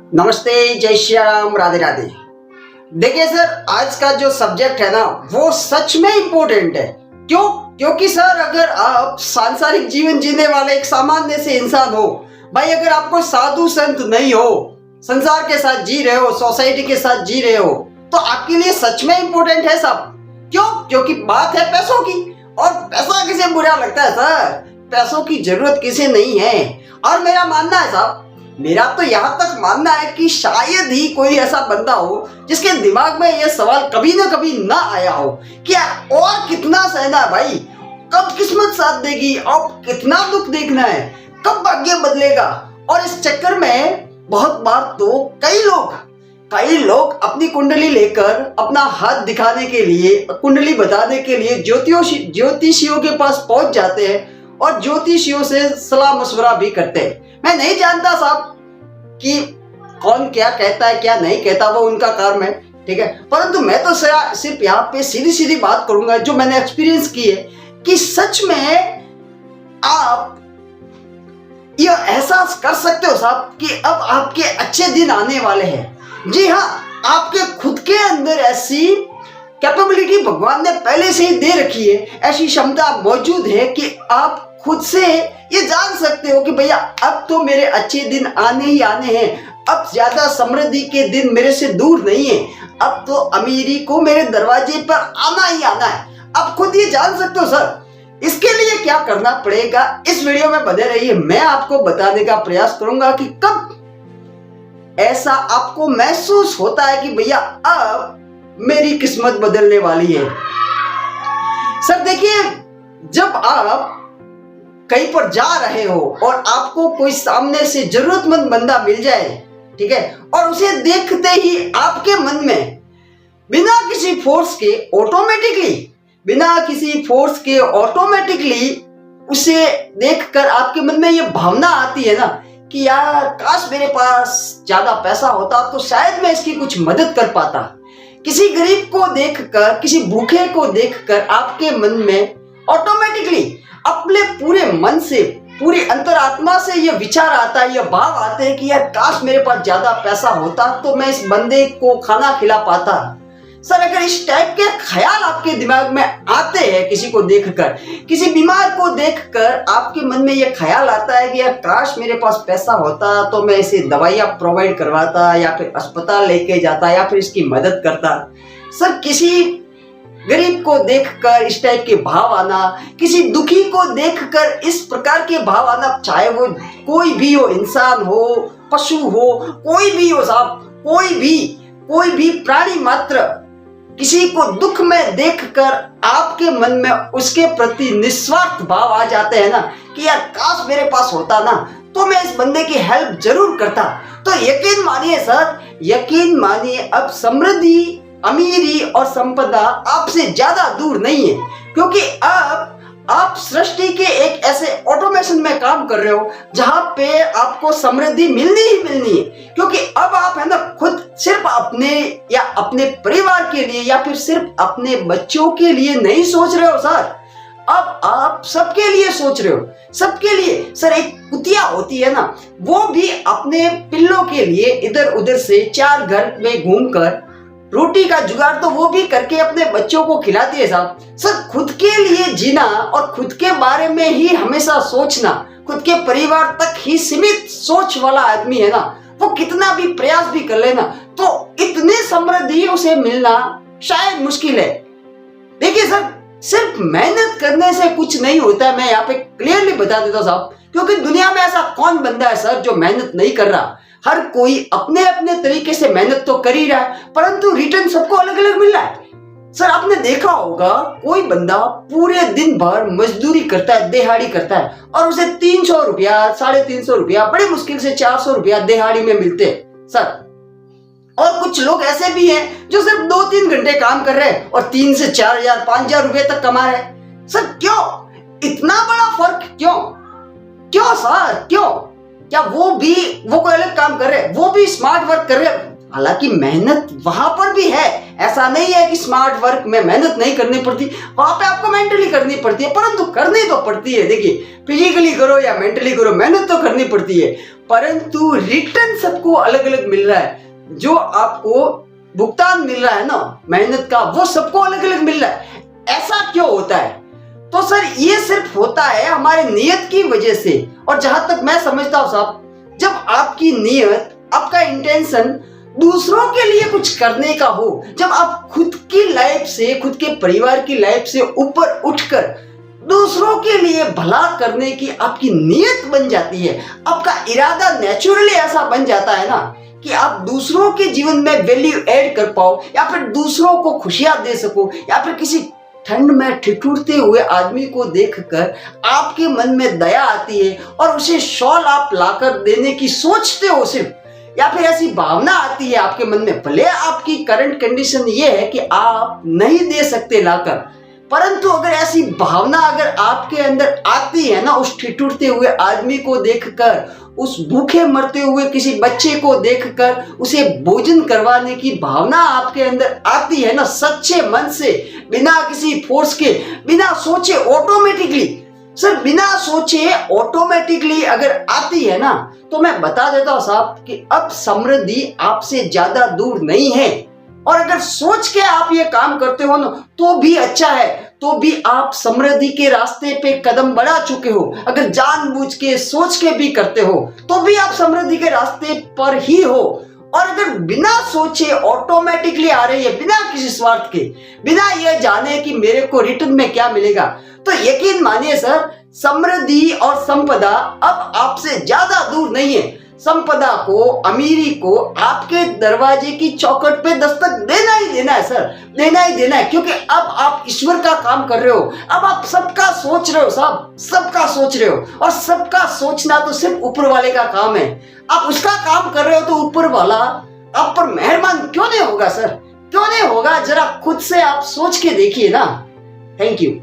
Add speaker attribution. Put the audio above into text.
Speaker 1: नमस्ते, जय श्री राम, राधे राधे। देखिए सर, आज का जो सब्जेक्ट है ना वो सच में इम्पोर्टेंट है। क्यों? क्योंकि सर अगर आप सांसारिक जीवन जीने वाले एक सामान्य से इंसान हो, भाई अगर आपको साधु संत नहीं हो, संसार के साथ जी रहे हो, सोसाइटी के साथ जी रहे हो, तो आपके लिए सच में इम्पोर्टेंट है सब। क्यों? क्योंकि बात है पैसों की, और पैसा किसे बुरा लगता है सर? पैसों की जरूरत किसे नहीं है। और मेरा मानना है साहब, मेरा तो यहाँ तक मानना है कि शायद ही कोई ऐसा बंदा हो जिसके दिमाग में यह सवाल कभी ना कभी ना आया हो कि यार और कितना सहना है भाई, कब किस्मत साथ देगी, अब कितना दुख देखना है, कब भाग्य बदलेगा। और इस चक्कर में बहुत बार तो कई लोग अपनी कुंडली लेकर अपना हाथ दिखाने के लिए, कुंडली बताने के लिए ज्योतिषियों के पास पहुंच जाते हैं और ज्योतिषियों से सलाह मशवरा भी करते हैं। मैं नहीं जानता साहब कि कौन क्या कहता है क्या नहीं कहता, वो उनका काम है, ठीक है। परंतु मैं तो सिर्फ यहाँ पे सीधी सीधी बात करूंगा जो मैंने एक्सपीरियंस की है कि सच में आप यह एहसास कर सकते हो साहब कि अब आपके अच्छे दिन आने वाले हैं। जी हाँ, आपके खुद के अंदर ऐसी कैपेबिलिटी भगवान ने पहले से ही दे रखी है, ऐसी क्षमता मौजूद है कि आप खुद से ये जान सकते हो कि भैया अब तो मेरे अच्छे दिन आने ही आने हैं, अब ज्यादा समृद्धि के दिन मेरे से दूर नहीं है, अब तो अमीरी को मेरे दरवाजे पर आना ही आना है। आप खुद ये जान सकते हो सर। इसके लिए क्या करना पड़ेगा, इस वीडियो में बने रहिए। मैं आपको बताने का प्रयास करूंगा कि कब ऐसा आपको महसूस होता है कि भैया अब मेरी किस्मत बदलने वाली है। सर देखिए, जब आप कहीं पर जा रहे हो और आपको कोई सामने से जरूरतमंद बंदा मिल जाए, ठीक है, और उसे देखते ही आपके मन में बिना किसी फोर्स के ऑटोमेटिकली उसे देखकर आपके मन में यह भावना आती है ना कि यार काश मेरे पास ज्यादा पैसा होता तो शायद मैं इसकी कुछ मदद कर पाता। किसी गरीब को देखकर, किसी भूखे को देखकर आपके मन में ऑटोमेटिकली अपने पूरे मन से, पूरी अंतरात्मा से यह विचार आता है, यह भाव आते हैं कि यार काश मेरे पास ज्यादा पैसा होता तो मैं इस बंदे को खाना खिला पाता। सर अगर इस टाइप के ख्याल आपके दिमाग में आते हैं, किसी को देखकर, किसी बीमार को देखकर आपके मन में यह ख्याल आता है कि यार काश मेरे पास पैसा होता तो मैं इसे दवाइयां प्रोवाइड करवाता या फिर अस्पताल लेके जाता या फिर इसकी मदद करता। सर किसी गरीब को देखकर इस टाइप के भाव आना, किसी दुखी को देखकर इस प्रकार के भाव आना, चाहे वो कोई भी हो, इंसान हो, पशु हो, कोई भी हो साहब, कोई भी प्राणी मात्र, किसी को दुख में देखकर आपके मन में उसके प्रति निस्वार्थ भाव आ जाते हैं ना कि यार काश मेरे पास होता ना तो मैं इस बंदे की हेल्प जरूर करता। तो यकीन मानिए सर, यकीन मानिए अब समृद्धि, अमीरी और संपदा आपसे ज्यादा दूर नहीं है, क्योंकि अब आप सृष्टि के एक ऐसे ऑटोमेशन में काम कर रहे हो जहां पे आपको समृद्धि मिलनी ही मिलनी है। क्योंकि अब आप है ना खुद सिर्फ अपने या अपने परिवार के लिए या फिर सिर्फ अपने बच्चों के लिए नहीं सोच रहे हो सर, अब आप सबके लिए सोच रहे हो, सबके लिए। सर एक कुतिया होती है ना, वो भी अपने पिल्लों के लिए इधर उधर से चार घर में घूमकर रोटी का जुगाड़ तो वो भी करके अपने बच्चों को खिलाती है साहब। सर खुद के लिए जीना और खुद के बारे में ही हमेशा सोचना, खुद के परिवार तक ही सीमित सोच वाला आदमी है ना, वो कितना भी प्रयास भी कर लेना तो इतनी समृद्धि उसे मिलना शायद मुश्किल है। देखिए सर, सिर्फ मेहनत करने से कुछ नहीं होता है, मैं यहाँ पे क्लियरली बता देता हूँ साहब, क्योंकि दुनिया में ऐसा कौन बंदा है सर जो मेहनत नहीं कर रहा। हर कोई अपने अपने तरीके से मेहनत तो कर ही रहा है, परंतु रिटर्न सबको अलग अलग मिल रहा है। सर आपने देखा होगा कोई बंदा पूरे दिन भर मजदूरी करता है, दिहाड़ी करता है, और उसे 300 रुपया, 350 रुपया, बड़ी मुश्किल से 400 रुपया दिहाड़ी में मिलते हैं सर। और कुछ लोग ऐसे भी हैं जो सिर्फ 2-3 घंटे काम कर रहे हैं और 3 से 4,000, 5,000 रुपए तक कमा रहे हैं। सर क्यों इतना बड़ा फर्क? क्यों सर, क्यों? क्या वो कोई अलग काम कर रहे हैं, वो भी स्मार्ट वर्क कर रहे हैं, हालांकि मेहनत वहां पर भी है, ऐसा नहीं है कि स्मार्ट वर्क में मेहनत नहीं करनी पड़ती, वहां पे आपको मेंटली करनी पड़ती है, परंतु करनी तो पड़ती है। देखिए फिजिकली करो या मेंटली करो, मेहनत तो करनी पड़ती है, परंतु रिटर्न सबको अलग अलग मिल रहा है। जो आपको भुगतान मिल रहा है ना मेहनत का, वो सबको अलग अलग मिल रहा है। ऐसा क्यों होता है? तो सर ये सिर्फ होता है हमारे नियत की वजह से। और जहां तक मैं समझता हूं साहब, जब आपकी नियत, आपका इंटेंशन दूसरों के लिए कुछ करने का हो, जब आप खुद की लाइफ से, खुद के परिवार की लाइफ से ऊपर उठकर दूसरों के लिए भला करने की आपकी नियत बन जाती है, आपका इरादा नेचुरली ऐसा बन जाता है ना कि आप दूसरों के जीवन में वैल्यू ऐड कर पाओ, या फिर दूसरों को खुशियां दे सको, या फिर किसी ठंड में ठिठुरते हुए आदमी को देखकर आपके मन में दया आती है और उसे शॉल आप लाकर देने की सोचते हो सिर्फ, या फिर ऐसी भावना आती है आपके मन में। भले आपकी करंट कंडीशन ये है कि आप नहीं दे सकते लाकर, परंतु अगर ऐसी भावना अगर आपके अंदर आती है ना, उस ठिठुरते हुए आदमी को देखकर, उस भूखे मरते हुए किसी बच्चे को देखकर उसे भोजन करवाने की भावना आपके अंदर आती है ना, सच्चे मन से, बिना किसी फोर्स के, बिना सोचे ऑटोमेटिकली, सर बिना सोचे ऑटोमेटिकली अगर आती है ना, तो मैं बता देता हूं साहब कि अब समृद्धि आपसे ज्यादा दूर नहीं है। और अगर सोच के आप ये काम करते हो ना, तो भी अच्छा है, तो भी आप समृद्धि के रास्ते पे कदम बढ़ा चुके हो। अगर जानबूझ के सोच के भी करते हो, तो भी आप समृद्धि के रास्ते पर ही हो। और अगर बिना सोचे ऑटोमेटिकली आ रही है, बिना किसी स्वार्थ के, बिना ये जाने कि मेरे को रिटर्न में क्या मिलेगा, तो यकीन मानिए सर, समृद्धि और संपदा अब आपसे ज्यादा दूर नहीं है। संपदा को, अमीरी को आपके दरवाजे की चौखट पे दस्तक देना ही देना है सर, देना ही देना है, क्योंकि अब आप ईश्वर का काम कर रहे हो। अब आप सबका सोच रहे हो साहब, सबका सोच रहे हो, और सबका सोचना तो सिर्फ ऊपर वाले का काम है। आप उसका काम कर रहे हो तो ऊपर वाला आप पर मेहरबान क्यों नहीं होगा सर, क्यों नहीं होगा? जरा खुद से आप सोच के देखिए ना। Thank you.